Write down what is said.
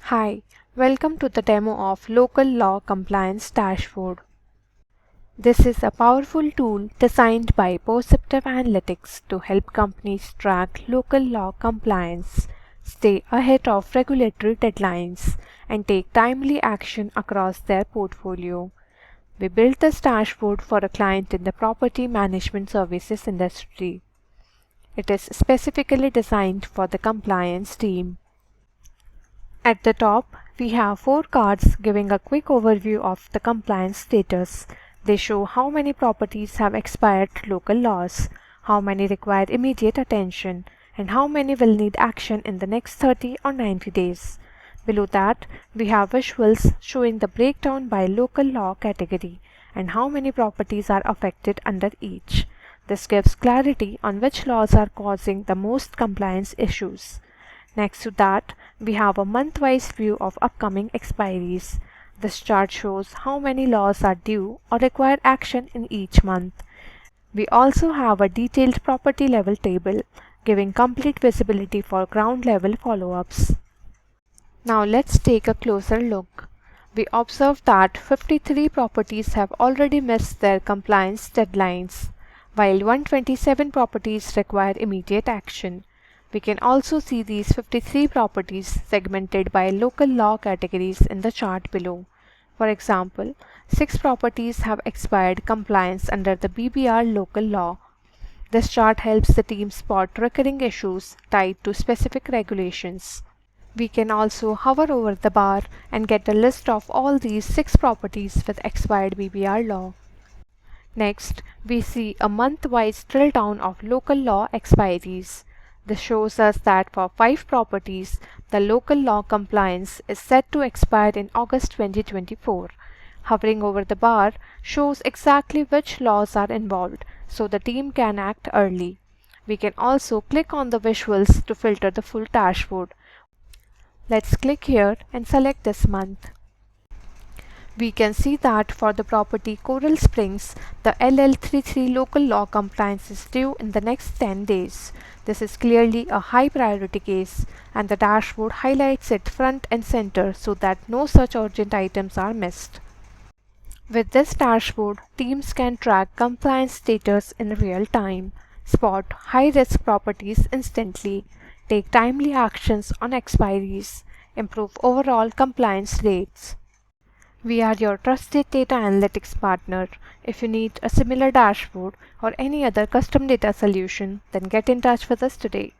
Hi, welcome to the demo of Local Law Compliance Dashboard. This is a powerful tool designed by Perceptive Analytics to help companies track local law compliance, stay ahead of regulatory deadlines, and take timely action across their portfolio. We built this dashboard for a client in the property management services industry. It is specifically designed for the compliance team. At the top, we have 4 cards giving a quick overview of the compliance status. They show how many properties have expired local laws, how many require immediate attention, and how many will need action in the next 30 or 90 days. Below that, we have visuals showing the breakdown by local law category and how many properties are affected under each. This gives clarity on which laws are causing the most compliance issues. Next to that, we have a month-wise view of upcoming expiries. This chart shows how many laws are due or require action in each month. We also have a detailed property level table, giving complete visibility for ground level follow-ups. Now let's take a closer look. We observe that 53 properties have already missed their compliance deadlines, while 127 properties require immediate action. We can also see these 53 properties segmented by local law categories in the chart below. For example, 6 properties have expired compliance under the BBR local law. This chart helps the team spot recurring issues tied to specific regulations. We can also hover over the bar and get a list of all these 6 properties with expired BBR law. Next, we see a month-wise drill down of local law expiries. This shows us that for 5 properties, the local law compliance is set to expire in August 2024. Hovering over the bar shows exactly which laws are involved, so the team can act early. We can also click on the visuals to filter the full dashboard. Let's click here and select this month. We can see that for the property Coral Springs, the LL33 local law compliance is due in the next 10 days. This is clearly a high priority case, and the dashboard highlights it front and center so that no such urgent items are missed. With this dashboard, teams can track compliance status in real time, spot high-risk properties instantly, take timely actions on expiries, improve overall compliance rates. We are your trusted data analytics partner. If you need a similar dashboard or any other custom data solution, then get in touch with us today.